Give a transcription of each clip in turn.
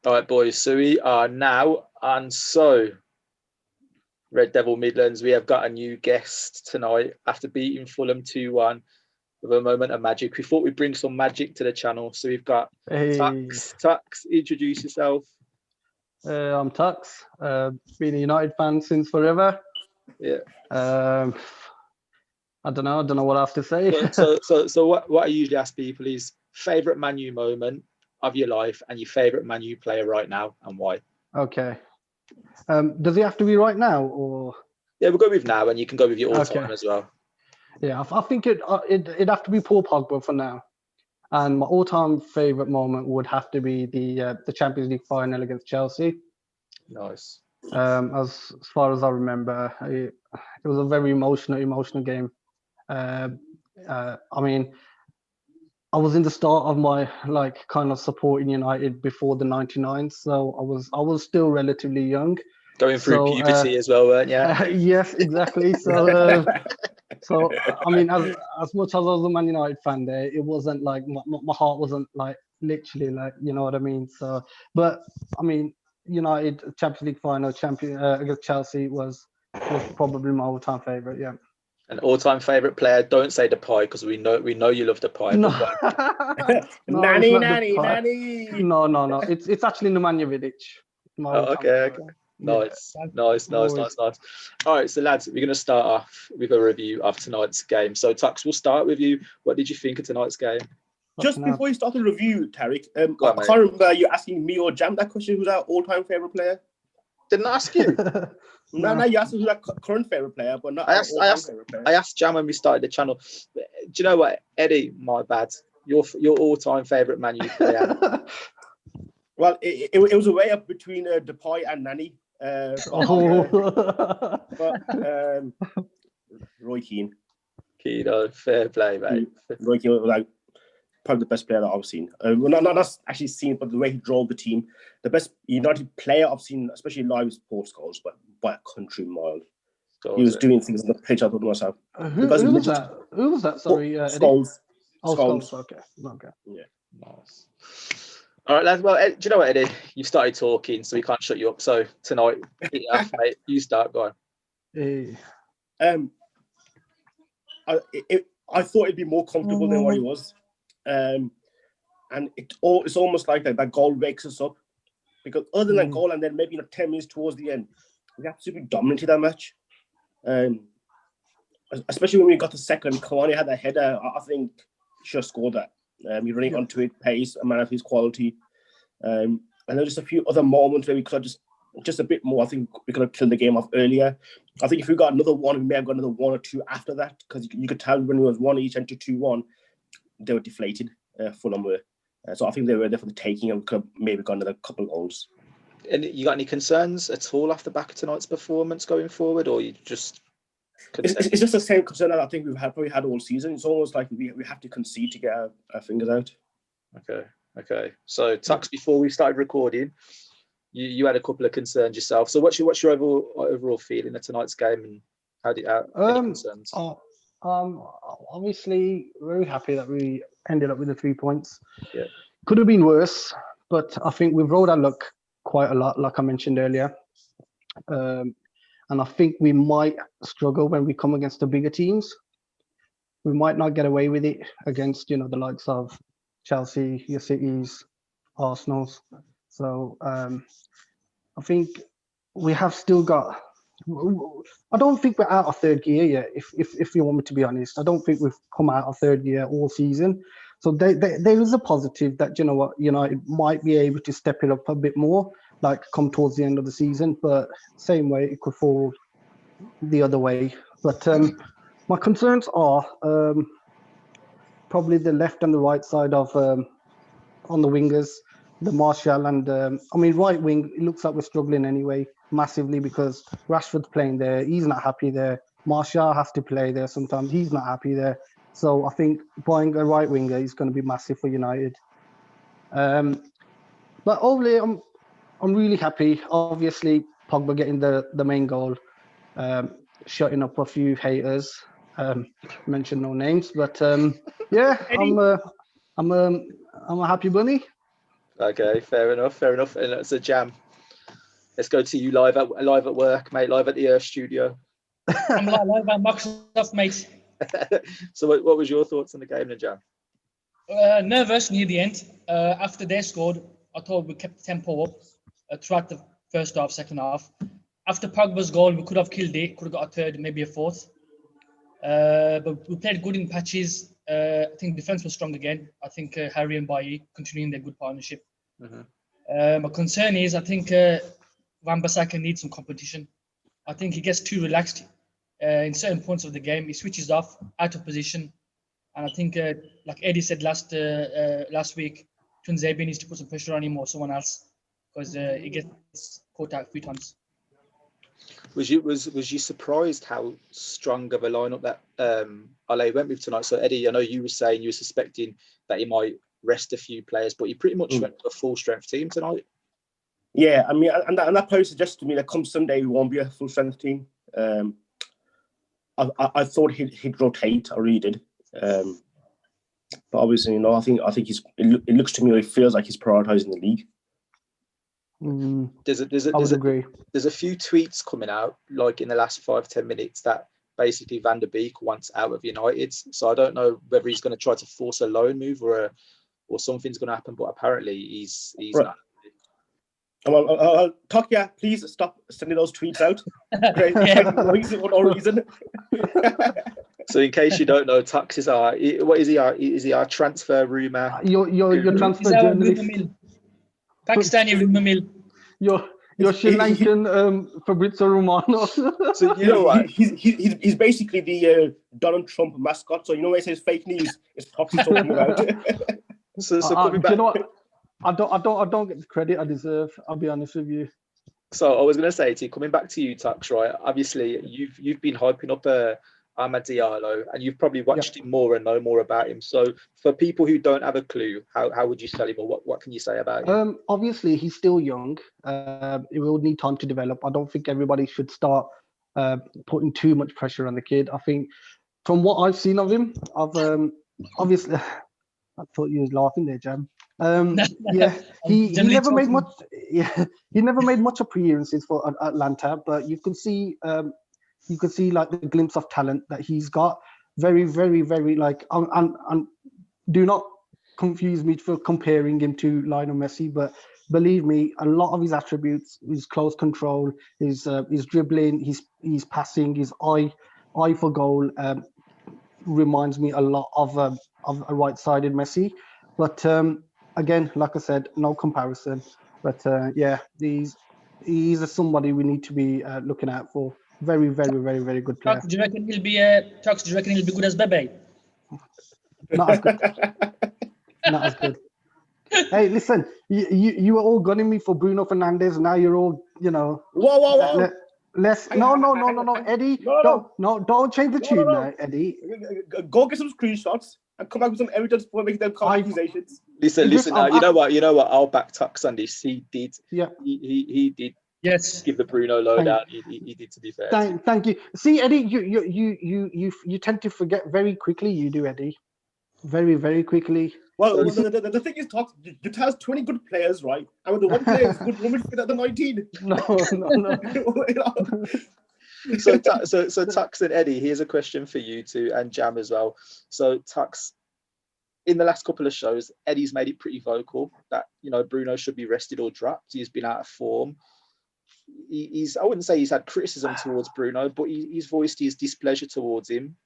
All right, boys. So we are now, and so Red Devil Midlands, we have got a new guest tonight after beating Fulham 2-1 with a moment of magic. We thought we'd bring some magic to the channel. So we've got Hey, Tux, introduce yourself. I'm Tux. Been a United fan since forever. Yeah. I don't know what I have to say. So what I usually ask people is favorite Man U moment of your life and your favorite Man U player right now and why. Okay. Does it have to be right now or? Yeah, we'll go with now, and you can go with your all-time Okay. as well. Yeah, I think it'd have to be Paul Pogba for now. And my all-time favorite moment would have to be the Champions League final against Chelsea. Nice. As far as I remember, it was a very emotional game. I mean, I was in the start of my kind of supporting United before the '99, so I was still relatively young. Going through puberty as well, weren't you? Yes, exactly. So I mean, as much as I was a Man United fan, there it wasn't like my heart wasn't like literally like, you know what I mean. So, but I mean, United Champions League final champion against Chelsea was probably my all-time favorite. Yeah. An all-time favorite player. Don't say Depay because we know you love Depay. No, no, it's Nanny, not nanny, Depay. nanny. No. It's actually Nemanja Vidic. Okay. Nice. All right, so lads, we're going to start off with a review of tonight's game. So, Tux, we'll start with you. What did you think of tonight's game? Just before you start the review, Tariq, on, I can't remember you asking me or Jam that question. Who's our all-time favorite player? Didn't I ask you? No, you asked who's our current favorite player, but not our all-time favorite player. I asked Jam when we started the channel. Do you know what, Eddie? My bad. Your all-time favorite Man U player. Well, it was a way up between Depay and Nani. Roy Keane. Fair play, mate. Roy Keane was like probably the best player that I've seen. Not actually seen, but the way he drove the team. The best United player I've seen, especially live, is Paul Scholes, but by a country mile. He was doing things on the pitch I thought to myself. Who was that? Who was that? Sorry, Scholes. Scholes. Okay. Yeah. Nice. All right, lads. Well, do you know what, Eddie? You've started talking, so we can't shut you up. So tonight, hit it off, mate. You start. Go on. Hey. I thought it'd be more comfortable than what it was, and it's almost like that goal wakes us up, because other than that goal, and then maybe 10 minutes towards the end, we absolutely dominated that match. Especially when we got the second, Cavani had that header. I think he should have scored that. He's running onto it, pace, a man of his quality. And there's just a few other moments where we could have just a bit more. I think we could have killed the game off earlier. I think if we got another one, we may have got another one or two after that, because you could tell when it was 1-1 and 2-1, they were deflated. Fulham were. So I think they were there for the taking, and we could have maybe got another couple of goals. And you got any concerns at all off the back of tonight's performance going forward, or you just? It's just the same concern that I think we've probably had all season. It's almost like we have to concede to get our fingers out. Okay. So, Tux, before we started recording, you had a couple of concerns yourself. So, what's your overall feeling of tonight's game, and how did any concerns? Obviously, very happy that we ended up with the 3 points. Yeah. Could have been worse, but I think we've rolled our luck quite a lot, like I mentioned earlier. And I think we might struggle when we come against the bigger teams. We might not get away with it against, the likes of Chelsea, your Cities, Arsenals. So I think we have still got. I don't think we're out of third gear yet. If you want me to be honest, I don't think we've come out of third gear all season. So there is a positive that United might be able to step it up a bit more, like come towards the end of the season. But same way, it could fall the other way. But my concerns are probably the left and the right side of on the wingers, the Martial and right wing. It looks like we're struggling anyway, massively, because Rashford's playing there. He's not happy there. Martial has to play there sometimes. He's not happy there. So I think buying a right winger is going to be massive for United. But overall, I'm really happy. Obviously, Pogba getting the main goal, shutting up a few haters. Mention no names, but yeah, I'm a happy bunny. Okay, fair enough, fair enough. And it's a Jam. Let's go to you live at work, mate. Live at the studio. I'm live at Microsoft, mate. So, what was your thoughts on the game, then, Jam? Nervous near the end. After they scored, I thought we kept the tempo up throughout the first half, second half. After Pogba's goal, we could have killed it, could have got a third, maybe a fourth. But we played good in patches. I think defense was strong again. I think Harry and Bailly continuing their good partnership. My concern is I think Wan-Bissaka needs some competition. I think he gets too relaxed in certain points of the game. He switches off, out of position. And I think, like Eddie said last week, Tunzebi needs to put some pressure on him or someone else because he gets caught out a few times. Was you surprised how strong of a lineup that Ale went with tonight? So Eddie, I know you were saying you were suspecting that he might rest a few players, but he pretty much went to a full strength team tonight. Yeah, I mean, and that probably suggests to me that come Sunday we won't be a full strength team. I thought he'd rotate. I really did. But obviously, I think it looks to me like it feels like he's prioritising the league. I would agree. There's a few tweets coming out like in the last 5-10 minutes that basically Van der Beek wants out of United. So I don't know whether he's going to try to force a loan move or something's going to happen. But apparently he's right. not. Takia, please stop sending those tweets out. Great, for no reason. So in case you don't know, Tux is our transfer rumour? Your transfer journalist. Pakistani rumour mill. Your Sri Lankan Fabrizio Romano. So you know what? He's basically the Donald Trump mascot. So you know when he says fake news, it's Tux talking about. So coming back. You know what? I don't get the credit I deserve. I'll be honest with you. So I was going to say to you, coming back to you, Tux, right? Obviously, you've been hyping up Amad Diallo, and you've probably watched him more and know more about him. So for people who don't have a clue, how would you sell him, or what can you say about him? Obviously, he's still young. It will need time to develop. I don't think everybody should start putting too much pressure on the kid. I think from what I've seen of him, obviously, I thought you was laughing there, Jam. He never made much. Yeah, he never made much appearances for Atlanta, but you can see like the glimpse of talent that he's got. Very, very, very like. And do not confuse me for comparing him to Lionel Messi, but believe me, a lot of his attributes, his close control, his dribbling, his passing, his eye for goal, reminds me a lot of a right-sided Messi. But again, like I said, no comparison. But he's somebody we need to be looking out for. Very, very, very, very good player. Do you reckon he'll be good as Bebe? Not as good. Not as good. Hey, listen, you were all gunning me for Bruno Fernandes. Now you're all, Whoa. No, Eddie. Don't change the tune now, Eddie. Go get some screenshots and come back with some evidence for making them accusations. Listen. Now, you know what? I'll back Tux on this. He did. Yeah. He did. Yes. Give the Bruno lowdown. He did, to be fair. Thank you. See, Eddie, you tend to forget very quickly. You do, Eddie. Very, very quickly. Well, the thing is, Tux, you has 20 good players, right? And with the one player is good woman at the 19. No. So Tux and Eddie, here's a question for you two and Jam as well. So Tux, in the last couple of shows, Eddie's made it pretty vocal that Bruno should be rested or dropped. He's been out of form. I wouldn't say he's had criticism towards Bruno, but he's voiced his displeasure towards him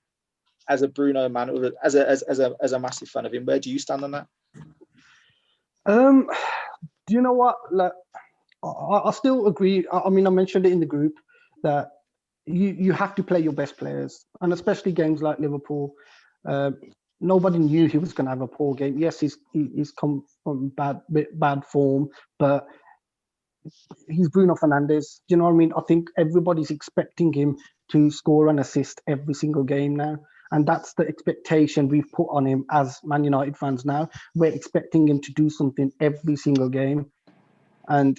as a Bruno man, as a massive fan of him. Where do you stand on that? Do you know what? Like, I still agree. I mean, I mentioned it in the group that you have to play your best players, and especially games like Liverpool. Nobody knew he was going to have a poor game. Yes, he's come from bad form, but he's Bruno Fernandes. Do you know what I mean? I think everybody's expecting him to score and assist every single game now. And that's the expectation we've put on him as Man United fans now. We're expecting him to do something every single game. And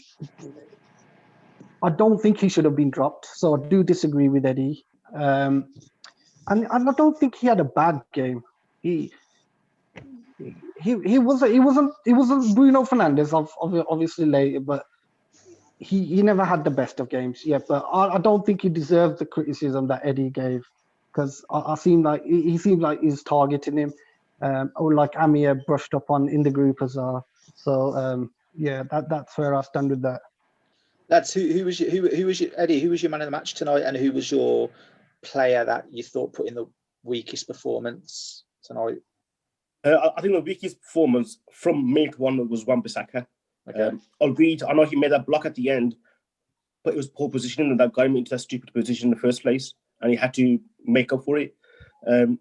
I don't think he should have been dropped. So I do disagree with Eddie. And I don't think he had a bad game. he wasn't Bruno Fernandes obviously later, but he never had the best of games. Yeah, but I don't think he deserved the criticism that Eddie gave, because I seem like he seems like he's targeting him, or like Amir brushed up on in the group as well. So yeah, that's where I stand with that. Lads, who was your Eddie? Who was your man of the match tonight, and who was your player that you thought put in the weakest performance tonight? I think the weakest performance from minute one was Wan-Bissaka. Okay. Albeit, I know he made that block at the end, but it was poor positioning and that got him into that stupid position in the first place, and he had to make up for it. And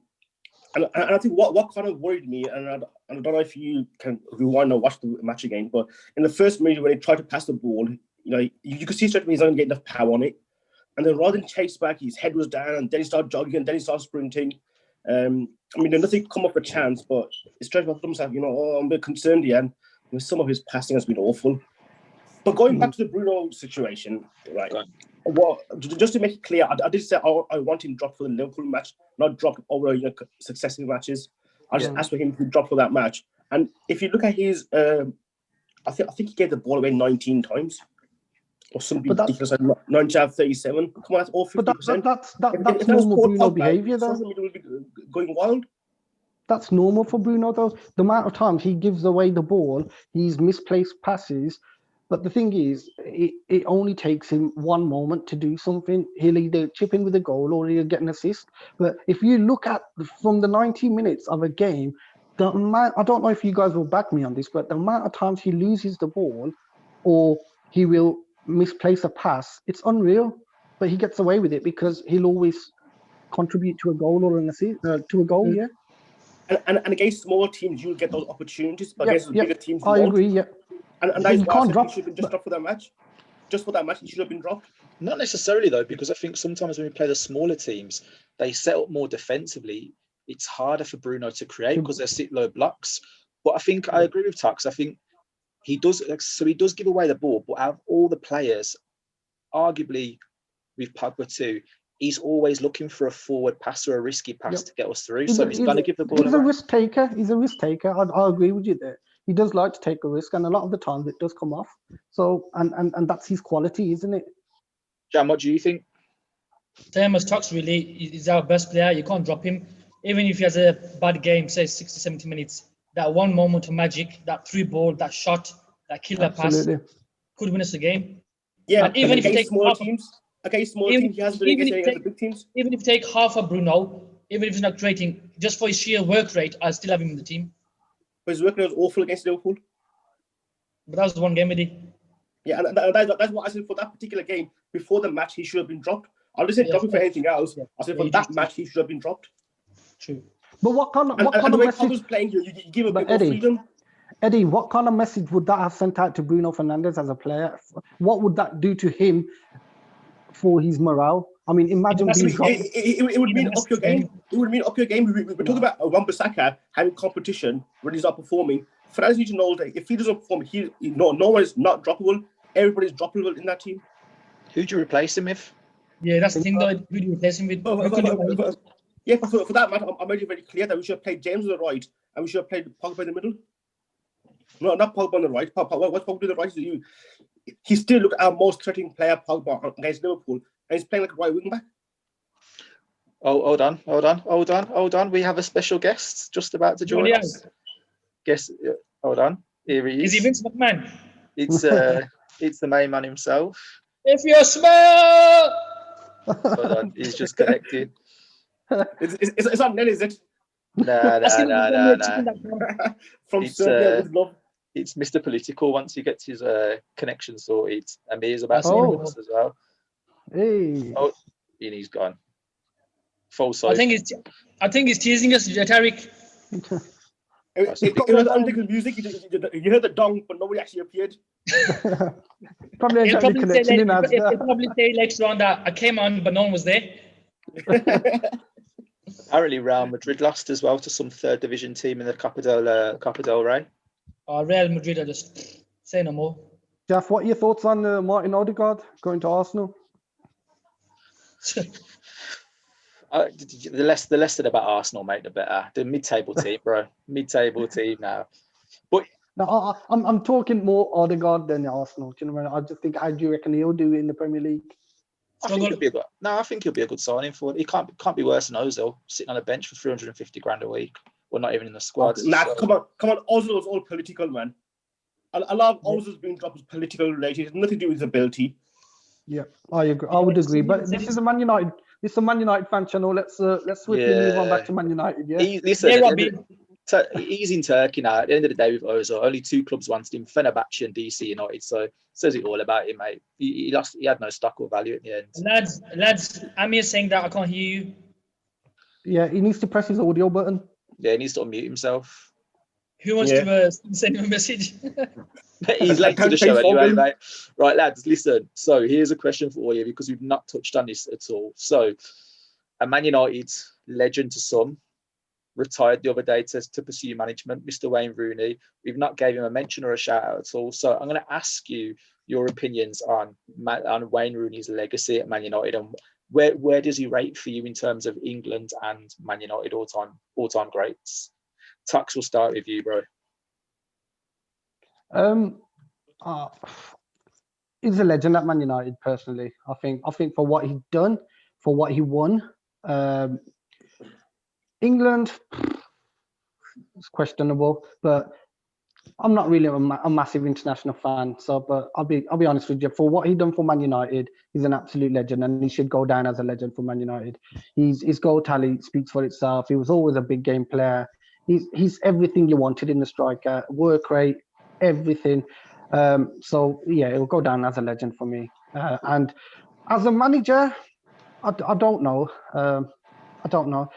I think what kind of worried me, and I don't know if you can rewind or watch the match again, but in the first minute when he tried to pass the ball, you could see straight away he's not going to get enough power on it. And then rather than chase back, his head was down, and then he started jogging, and then he started sprinting. I mean, there's nothing come up a chance, but it's straight my thumbs up. I'm a bit concerned here, and some of his passing has been awful. But going back to the Bruno situation, right? Well, just to make it clear, I did say I want him dropped for the Liverpool match, not dropped over successive matches. I just asked for him to drop for that match. And if you look at his, I think he gave the ball away 19 times. Or something ridiculous, like 9 out of 37. Come on, that's all 50%. But that's normal Bruno behaviour, though. Will be going wild. That's normal for Bruno, though. The amount of times he gives away the ball, he's misplaced passes. But the thing is, it only takes him one moment to do something. He'll either chip in with a goal or he'll get an assist. But if you look at from the 90 minutes of a game, I don't know if you guys will back me on this, but the amount of times he loses the ball or he will misplace a pass, it's unreal. But he gets away with it because he'll always contribute to a goal or an assist, to a goal, yeah. And against small teams, you'll get those opportunities. But against the bigger teams, I agree, yeah. And that is why he should have been just dropped for that match. Just for that match, he should have been dropped. Not necessarily, though, because I think sometimes when we play the smaller teams, they set up more defensively. It's harder for Bruno to create because they sit low blocks. But I think I agree with Tux. I think he does give away the ball, but out of all the players, arguably with Pogba too, he's always looking for a forward pass or a risky pass to get us through. So he's going to give the ball away. He's a risk taker. He's a risk taker. I agree with you there. He does like to take a risk, and a lot of the times it does come off. So, and that's his quality, isn't it? Jan, what do you think? Same as Tux, really. He's our best player. You can't drop him. Even if he has a bad game, say 60, 70 minutes, that one moment of magic, that through ball, that shot, that killer pass could win us the game. Yeah, and even if you take small teams, he has been against the big teams. Even if you take half of Bruno, even if he's not creating, just for his sheer work rate, I'll still have him in the team. But his work rate was awful against Liverpool. But that was the one game, Eddie. Yeah, and that's what I said for that particular game. Before the match, he should have been dropped. I didn't say drop him for anything else. Yeah. I said for that match, he should have been dropped. True. But what kind of message? Was playing, you give a bit more freedom. Eddie, what kind of message would that have sent out to Bruno Fernandes as a player? What would that do to him for his morale? I mean, imagine it would mean up your game. It would mean up your game. We're talking about Wan-Bissaka having competition when he's not performing. Fernandes needs to know that if he doesn't perform, no one is not droppable. Everybody's droppable in that team. Who do you replace him with? Yeah, that's the thing, though. Who do you replace him with? Yeah, but for that matter, I made it very clear that we should have played James on the right and we should have played Pogba in the middle. No, not Pogba on the right. What's Pogba to the right? He's still our most threatening player, Pogba, against Liverpool, and he's playing like a right wing back. Oh, hold on. We have a special guest just about to join us. Guess, hold on. Here he is. Is he Vince McMahon? It's the main man himself. If you're smart. Hold on, he's just connected. It's not Ned, is it? No. From Serbia with love. It's Mr. Political. Once he gets his connection sorted, Amir's about to join us as well. Hey. Oh, and he's gone. Full side. I think he's teasing us, Tariq. It was untickle music. You heard the dong, but nobody actually appeared. Probably He'll probably say later on that I came on, but no one was there. Apparently, Real Madrid lost as well to some third division team in the Copa del Rey. Real Madrid are just say no more. Jeff, what are your thoughts on Martin Odegaard going to Arsenal? The less said about Arsenal, mate, the better. The mid-table team, bro. Mid-table team now. But No, I'm talking more Odegaard than Arsenal. Do you know what I mean? I just think, how do you reckon he'll do in the Premier League? I think he'll be a good. No, I think he'll be a good signing for it. He can't be worse than Ozil sitting on a bench for 350 grand a week, or not even in the squad. Nah, come on. Ozil's all political, man. A lot of Ozil's being dropped is political related. It has nothing to do with his ability. Yeah, I agree. I would agree. But this is a Man United. This is a Man United fan channel. Let's swiftly move on back to Man United. Yeah. Listen, he's in Turkey now. At the end of the day, with Ozil, only 2 clubs wanted him: Fenerbahce and DC United. So it says it all about him, mate. He lost. He had no stock or value at the end. Lads, Amir's saying that I can't hear you. Yeah, he needs to press his audio button. Yeah, he needs to unmute himself. Who wants to send him a message? He's late to the show anyway, mate. Right, lads, listen. So here's a question for all you, because we've not touched on this at all. So a Man United legend to some retired the other day to pursue management, Mr. Wayne Rooney. We've not gave him a mention or a shout out at all. So I'm going to ask you your opinions on Wayne Rooney's legacy at Man United, and where does he rate for you in terms of England and Man United all time greats? Tux, we'll start with you, bro. He's a legend at Man United. Personally, I think for what he's done, for what he won, England, it's questionable, but I'm not really a massive international fan. So, but I'll be honest with you. For what he done for Man United, he's an absolute legend, and he should go down as a legend for Man United. His goal tally speaks for itself. He was always a big game player. He's everything you wanted in the striker, work rate, everything. So yeah, it'll go down as a legend for me. And as a manager, I don't know. I don't know,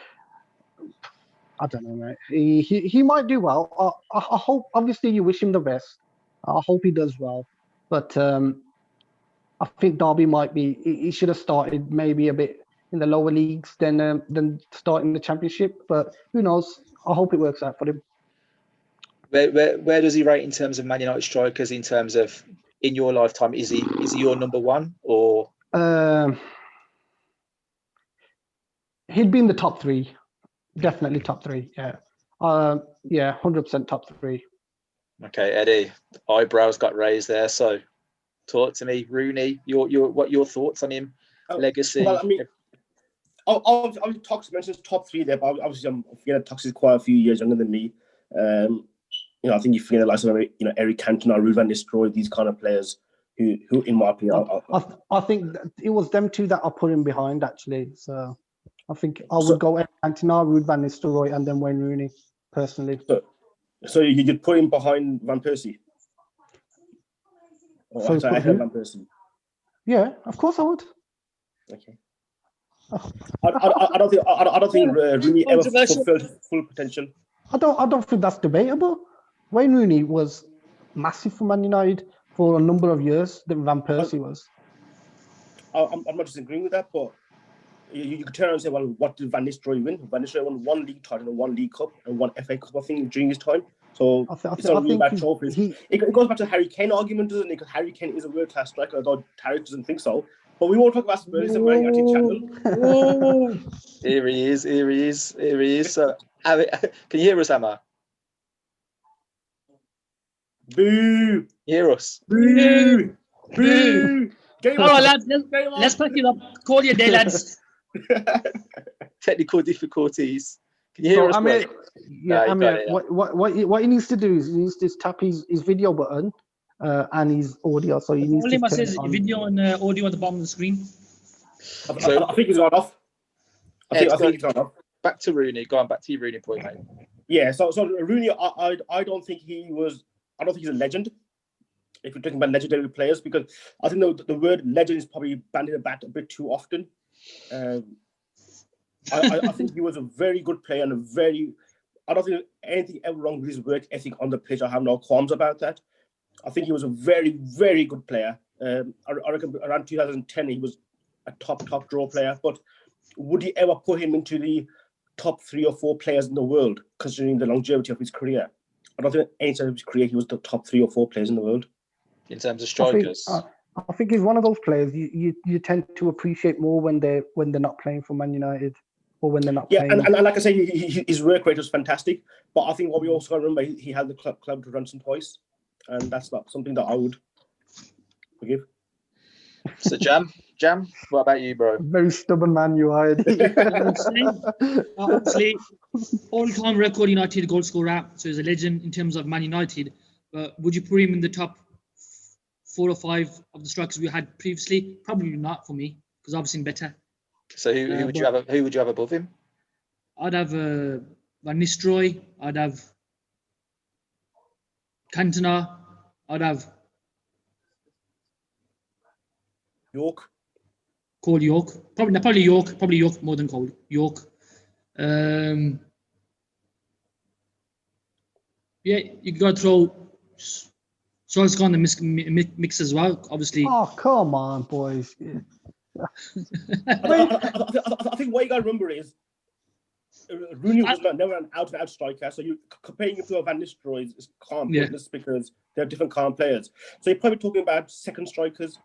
mate. He might do well. I hope. Obviously, you wish him the best. I hope he does well. But I think Derby might be. He should have started maybe a bit in the lower leagues than starting the Championship. But who knows? I hope it works out for him. Where does he rate in terms of Man United strikers? In terms of in your lifetime, is he your number one or? He'd be in the top 3. Definitely top 3. Yeah. 100% top 3. Okay, Eddie, eyebrows got raised there. So, talk to me, Rooney. Your thoughts on him? Legacy. Well, I mean, Tox mentions top 3 there, but obviously I'm forgetting Tox is quite a few years younger than me. I think you forget the likes of Eric Cantona, Ruud van Nistelrooy, these kind of players who in my opinion, I think it was them 2 that I put him behind actually. So I think I would go Eric Cantona, Ruud van Nistelrooy, and then Wayne Rooney personally. So you'd put him behind Van Persie? So Van Persie. Yeah, of course I would. Okay. I don't think Rooney ever fulfilled his full potential. I don't think that's debatable. Wayne Rooney was massive for Man United for a number of years than Van Persie was. I'm not disagreeing with that, but you could turn around and say, well, what did Van Nistelrooy win? Van Nistelrooy won 1 league title and 1 League Cup and 1 FA Cup, I think, during his time. So it's not really about trophies. It goes back to the Harry Kane argument, doesn't it? Because Harry Kane is a world-class striker, although Harry doesn't think so. But we won't talk about Spurs and Man United channel. Here he is. So, can you hear us, Emma? Boo! Hear us? Boo! Boo! All right, lads, let's pack it up. Call your day, lads. Technical difficulties. Can you hear us? What he needs to do is he needs to tap his video button and his audio. So he needs to turn says video and audio at the bottom of the screen. I think he's gone off. I think he's gone off. Back to Rooney. Go on, back to your Rooney point, mate. Yeah, so Rooney, I don't think he's a legend. If you're talking about legendary players, because I think the word legend is probably bandied about a bit too often. I think he was a very good player and I don't think anything ever wrong with his work ethic on the pitch. I have no qualms about that. I think he was a very, very good player. I reckon around 2010 he was a top draw player. But would he ever put him into the top 3 or 4 players in the world, considering the longevity of his career? I don't think any time of his career he was the top 3 or 4 players in the world. In terms of strikers, I think he's one of those players you tend to appreciate more when they're not playing for Man United. or when they're not Yeah, playing. and like I say, his work rate was fantastic. But I think what we also got to remember, he had the club to Brunson twice, and that's not something that I would forgive. So Jam, what about you, bro? Very stubborn man you are, Eddie. Obviously, all-time record United goal scorer, so he's a legend in terms of Man United. But would you put him in the top 4 or 5 of the strikers we had previously? Probably not for me, because I've seen better. So who would you have? Who would you have above him? I'd have Van Nistelrooy. I'd have Cantona. I'd have York. Cole York. Probably York. Probably York more than Cole York. Yeah, you got to throw Solskjaer on the mix as well. Obviously. Oh, come on, boys. I think what you got to remember is Rooney was never an out-and-out striker, so you comparing him to a Van Nistelrooy is calm pointless because they're different calm players. So you're probably talking about second strikers.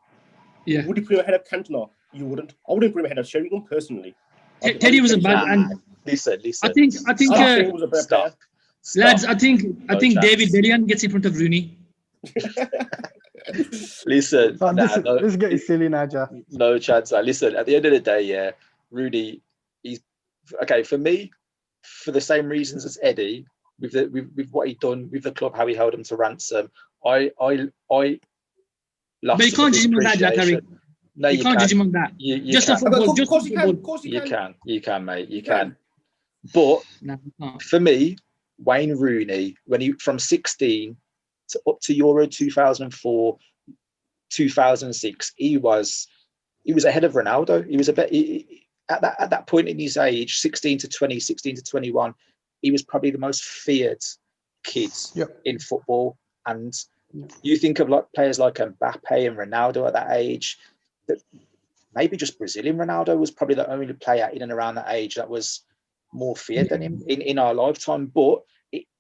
Yeah. Would you put him ahead of Cantona? You wouldn't. I wouldn't put him ahead of Sheringham personally. Teddy was a bad. And Listen. I think. Was a better player. Lads, I think David Bellion gets in front of Rooney. Listen, This is getting silly now, Jack. No chance. Listen, at the end of the day, yeah, Rooney, he's okay for me. For the same reasons as Eddie, with what he done with the club, how he held him to ransom. I lost. But you can't judge him on that, Jack Harry. No, you can't judge him on that. You just can. a football. Of course you can. Of course you can. You can, mate. You can. But for me, Wayne Rooney, when he from 16 to up to Euro 2004, 2006, he was ahead of Ronaldo. He was at that point in his age, 16 to 20, 16 to 21, he was probably the most feared kid in football. And you think of like players like Mbappe and Ronaldo at that age, that maybe just Brazilian Ronaldo was probably the only player in and around that age that was more feared than him in our lifetime. But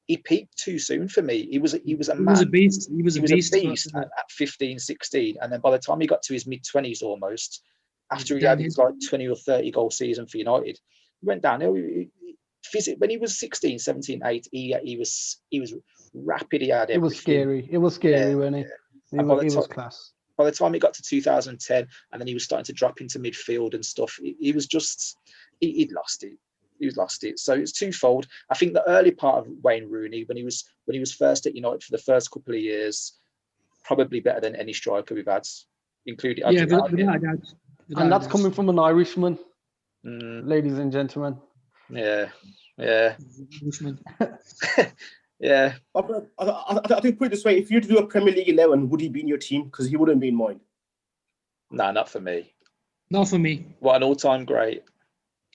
he peaked too soon for me. He was a man. He was a beast. He was a beast at 15, 16. And then by the time he got to his mid-20s almost, after he had his like 20 or 30 goal season for United, he went downhill. When he was 16, 17, 18, he was rapid. He had everything. It was scary when he was class. By the time he got to 2010, and then he was starting to drop into midfield and stuff, he was just he'd lost it. He lost it. So it's twofold. I think the early part of Wayne Rooney, when he was first at United for the first couple of years, probably better than any striker we've had, including. Yeah, without a doubt. And that's coming from an Irishman, ladies and gentlemen. Yeah. Irishman. Yeah. I think put it this way: if you were to do a Premier League 11, would he be in your team? Because he wouldn't be in mine. Nah, not for me. Not for me. What an all-time great.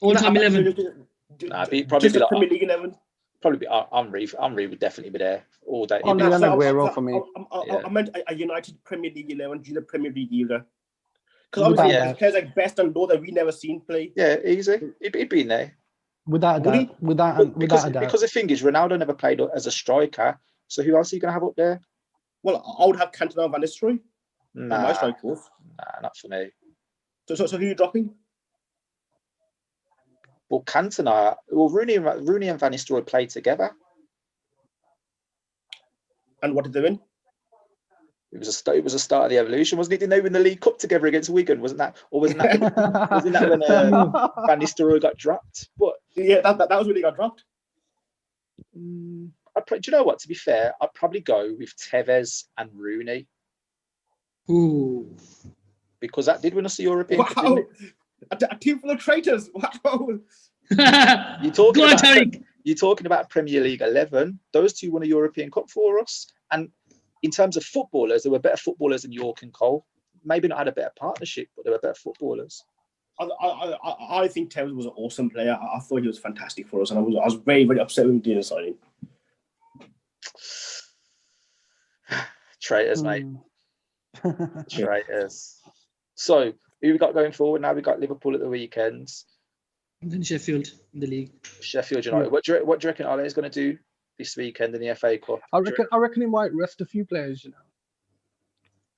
All-time 11. Nah, probably be like, Premier League 11. Probably be Henry would definitely be there all day. For me. I meant a United Premier League 11 during the Premier League era. Because obviously players like Best and Low that we never seen play. Yeah, easy. He'd be in there. Without a doubt. Because the thing is, Ronaldo never played as a striker. So who else are you going to have up there? Well, I would have Cantona and Van Nistelrooy. Nah, not for me. So who are you dropping? Well, Cantona. Well, Rooney and Van Nistelrooy played together. And what did they win? It was a start of the evolution, wasn't it? Didn't they win the League Cup together against Wigan? Wasn't that when Van Nistelrooy got dropped? But yeah, that was when he got dropped. Do you know what? To be fair, I'd probably go with Tevez and Rooney. Ooh. Because that did win us the European Cup, wow. A team full of traitors. Wow. You're talking about Premier League 11. Those two won a European Cup for us. And in terms of footballers, there were better footballers than York and Cole. Maybe not had a better partnership, but they were better footballers. I think Tevez was an awesome player. I thought he was fantastic for us, and I was very, very upset when we didn't sign him. Traitors, mate. Traitors. So, who we got going forward now? We got Liverpool at the weekend. And then Sheffield in the league. Sheffield United. Yeah. What do you reckon Ole is going to do this weekend in the FA Cup? I reckon he might rest a few players,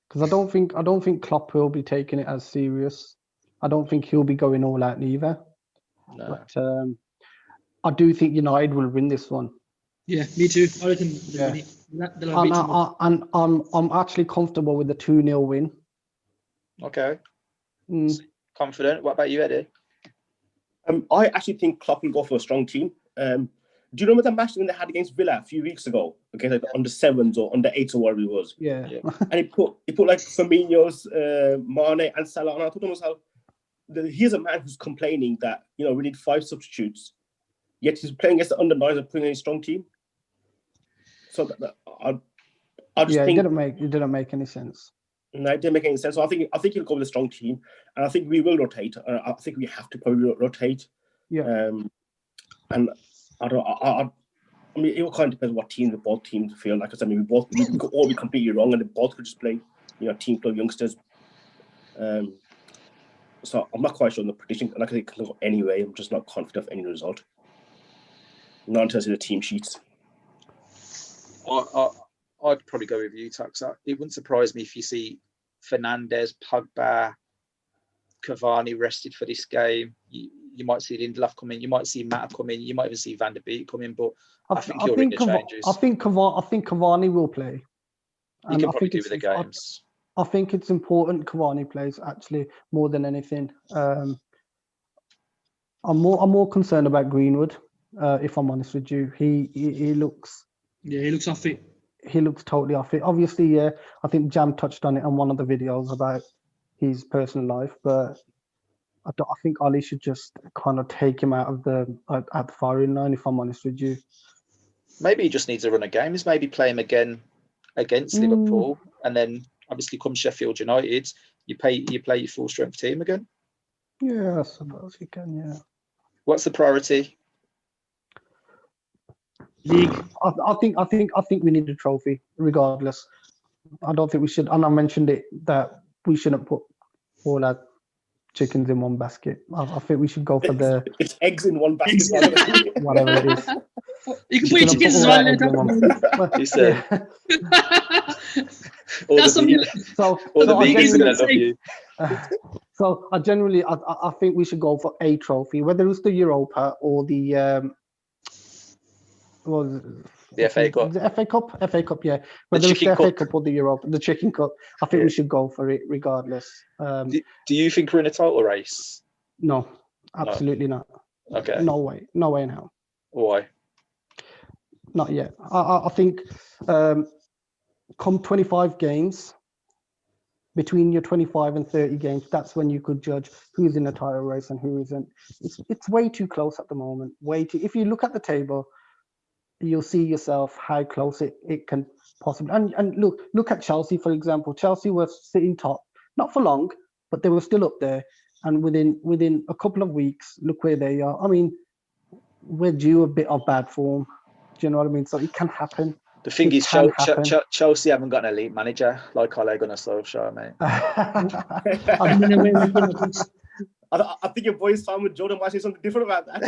because I don't think Klopp will be taking it as serious. I don't think he'll be going all out either. No. But I do think United will win this one. Yeah, me too. I reckon Yeah. they'll have beat them. And I'm actually comfortable with the 2-0 win. Okay. Mm. Confident. What about you, Eddie? I actually think Klopp will go for a strong team. Do you remember the match when they had against Villa a few weeks ago? Against like under 7s or under 8s or whatever it was. Yeah. And he put like Firmino's, Mane and Salah. And I thought to myself, here's a man who's complaining that we need 5 substitutes, yet he's playing against the under 9s and putting in a strong team. So I just think it didn't make any sense. No, it didn't make any sense. So I think he'll go with a strong team, and I think we will rotate. I think we have to probably rotate. Yeah. And I mean, it will kind of depend on what team both teams feel like. I mean, we could all be completely wrong, and they both could just play, team club youngsters. So I'm not quite sure on the prediction. Like I think it can go anyway. I'm just not confident of any result. Not until I see the team sheets. I'd probably go with you, Tux. It wouldn't surprise me if you see Fernandes, Pogba, Cavani rested for this game. You might see Lindelof come in. You might see Mata come in. You might even see Van der Beek come in. But I think he'll ring the changes. I think Cavani will play. He can probably do with the games. I think it's important Cavani plays actually more than anything. I'm more concerned about Greenwood. If I'm honest with you, he looks. Yeah, he looks off it. He looks totally off it. Obviously, yeah, I think Jam touched on it on one of the videos about his personal life, but I think Ollie should just kind of take him out of the firing line, if I'm honest with you. Maybe he just needs a run of games. Maybe play him again against Liverpool, and then obviously come Sheffield United, you play your full strength team again. Yeah, I suppose you can. Yeah. What's the priority? League. I think we need a trophy, regardless. I don't think we should. And I mentioned it that we shouldn't put all our chickens in one basket. I think we should go for it's eggs in one basket. Whatever it is. You can put your chickens as well. You said. That's something. So I generally, I think we should go for a trophy, whether it's the Europa or the the FA Cup. The FA Cup, yeah. Whether it's the FA Cup or the Europa, the Chicken Cup, I think we should go for it regardless. Do you think we're in a title race? No, absolutely not. Okay. No way in hell. Why? Not yet. I think come 25 games, between your 25 and 30 games, that's when you could judge who's in a title race and who isn't. It's way too close at the moment. If you look at the table, you'll see yourself how close it can possibly. And look at Chelsea, for example. Chelsea was sitting top, not for long, but they were still up there. And within a couple of weeks, look where they are. I mean, we're due a bit of bad form. Do you know what I mean? So it can happen. The thing is, Chelsea haven't got an elite manager like Ole Gunnar Solskjaer, mate. I think your boy Simon Jordan might say something different about that.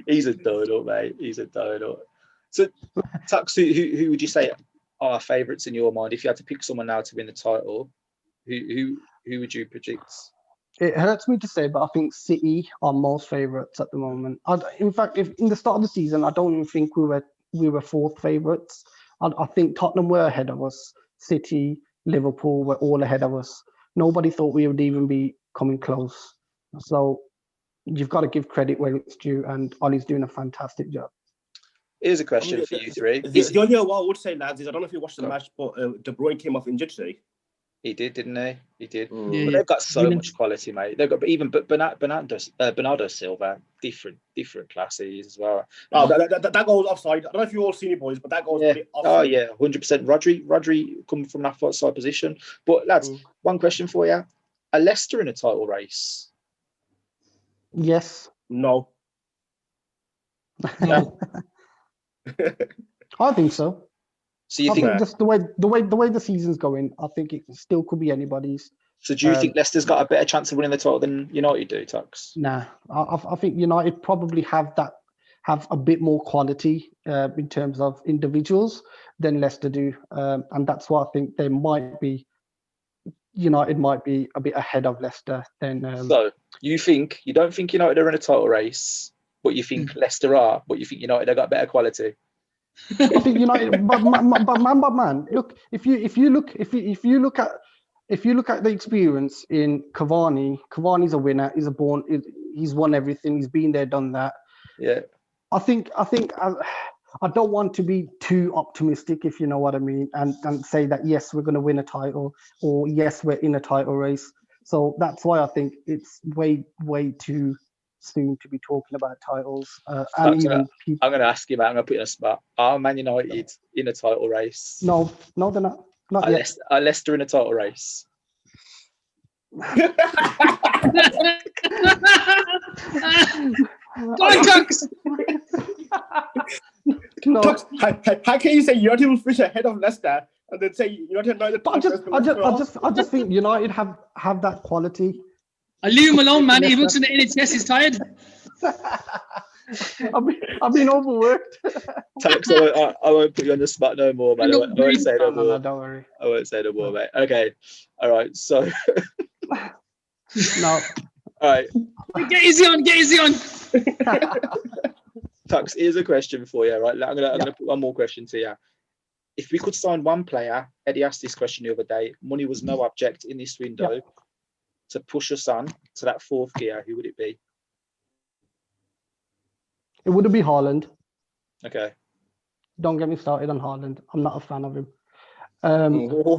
He's a donut, mate. He's a donut. So, Tux, who would you say are favourites in your mind? If you had to pick someone now to win the title, who would you predict? It hurts me to say, but I think City are most favourites at the moment. In fact, if in the start of the season, I don't even think we were fourth favourites. I think Tottenham were ahead of us. City, Liverpool were all ahead of us. Nobody thought we would even be coming close. So you've got to give credit where it's due, and Ollie's doing a fantastic job. Here's a question for you three. The only thing I would say, lads, is I don't know if you watched the match, but De Bruyne came off injured today. He did, didn't he? He did. Yeah, but they've got so much quality, mate. They've got even Bernardo Silva, different classes as well. Oh, that goes offside. I don't know if you all seen it, boys, but that goes a bit offside. Oh yeah, 100%. Rodri coming from that outside position. But lads, one question for you: are Leicester in a title race? Yes. No. I think so. So you think just the way the season's going, I think it still could be anybody's. So do you think Leicester's got a better chance of winning the title than United do, Tux? Nah, I think United probably have a bit more quality in terms of individuals than Leicester do, and that's why I think they might be United might be a bit ahead of Leicester. Then So you don't think United are in a title race, but you think Leicester are, but you think United have got better quality. I think United, but man, look, if you look at the experience in Cavani, Cavani's a winner. He's won everything. He's been there, done that. Yeah. I think I don't want to be too optimistic, if you know what I mean, and say that yes, we're going to win a title, or yes, we're in a title race. So that's why I think it's way too soon to be talking about titles. I'm going to ask you, mate. I'm going to put you in a spot. Are Man United in a title race? No, they're not. Not yet. Are Leicester in a title race? Go on, Tux. No. Tux, how can you say United will finish ahead of Leicester and then say United know the But I just think United have that quality. I leave him alone, man. He looks in the NHS. He's tired. I've been overworked. Tux, I won't put you on the spot no more, man. I won't say no more. No, don't worry. I won't say no more, mate. Okay. All right. So. No. All right. Get easy on. Tux, here's a question for you, right? I'm gonna put one more question to you. If we could sign one player, Eddie asked this question the other day, money was no object in this window, to push us on to that fourth gear, who would it be? It would be Haaland. Okay. Don't get me started on Haaland. I'm not a fan of him. Oh,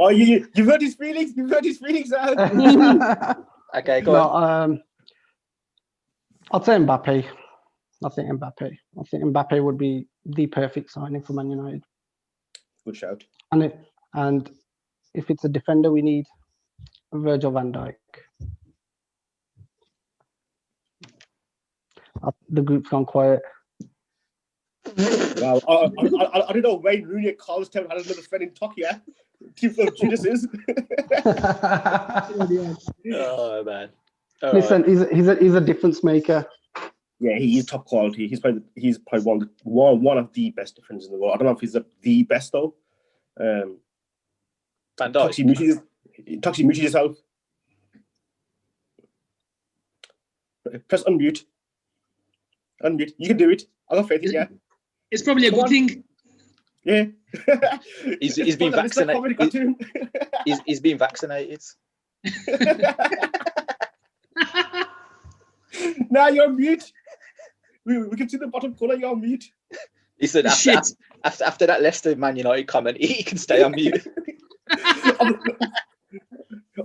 you've heard his feelings. You've heard his feelings. Okay, go on. I'd say Mbappe. I think Mbappe would be the perfect signing for Man United. Good shout. And if it's a defender, we need Virgil van Dijk. The group's gone quiet. Wow, I don't know. Wayne Rooney and Carlos Tevez had another friend in Tokyo. Two of Judases. Oh man! Listen, he's a difference maker. Yeah, he is top quality. He's probably one of the best defenders in the world. I don't know if he's the best though. Van Dijk. Toxie, mute yourself. Press unmute. Unmute. You can do it. I got faith in you. It's probably a good thing. Yeah. He's been vaccinated. He's been vaccinated. Now you're on mute. We can see the bottom corner. You're on mute. He said after that Leicester Man United comment, he can stay on mute.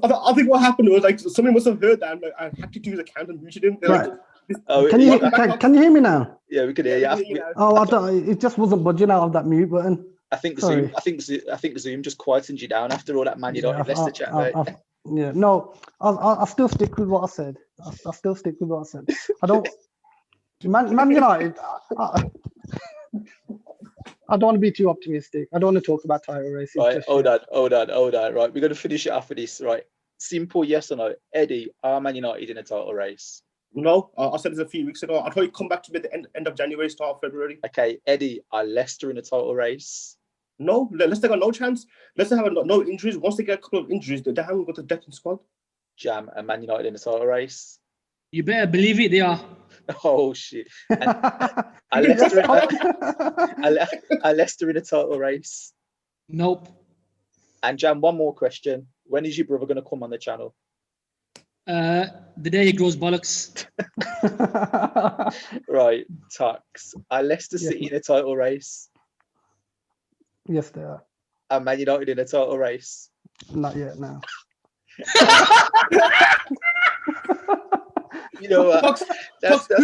I think what happened was like somebody must have heard that and I had to do his account and muted him. Right. Oh, can you hear me now? Yeah, we could hear you. It just wasn't budging out of that mute button. I think Zoom just quietened you down after all that Man United Leicester chat, mate. I'll still stick with what I said. I'll still stick with what I said. I don't. Man United. I don't want to be too optimistic. I don't want to talk about title races. Right, hold on. Right, we're going to finish it off with this. Right, simple yes or no. Eddie, are Man United in a title race? No, I said this a few weeks ago. I thought you'd come back to me at the end of January, start of February. Okay, Eddie, are Leicester in a title race? No, Leicester got no chance. Leicester have no injuries. Once they get a couple of injuries, they haven't got the depth in squad. Jam, and Man United in a title race? You better believe it, they are. Oh shit! Are Leicester in a title race? Nope. And Jam, one more question: when is your brother going to come on the channel? The day he grows bollocks. Right, Tux. Are Leicester City in a title race? Yes, they are. Are Man United in a title race? Not yet, no. You know what? That's the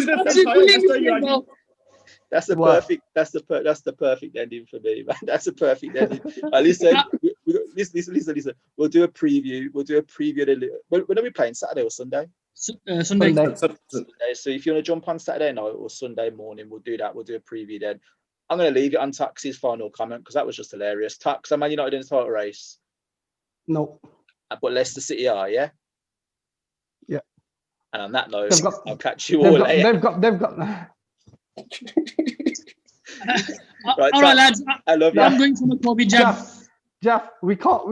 perfect ending for me, man. That's a perfect ending. Listen. We'll do a preview. When are we playing? Saturday or Sunday? Sunday. So if you want to jump on Saturday night or Sunday morning, we'll do that. We'll do a preview then. I'm going to leave it on Tux's final comment because that was just hilarious. Tux, are Man United in the title race? No. But Leicester City are, yeah? Yeah. And on that note, I'll catch you all later. They've got. Right, all right, lads. I love you. I'm going for the Kobe jab. Jeff, we can't.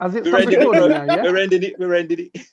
Has it We're stopped ending it, recording bro. now? Yeah. We're ending it. We're ending it.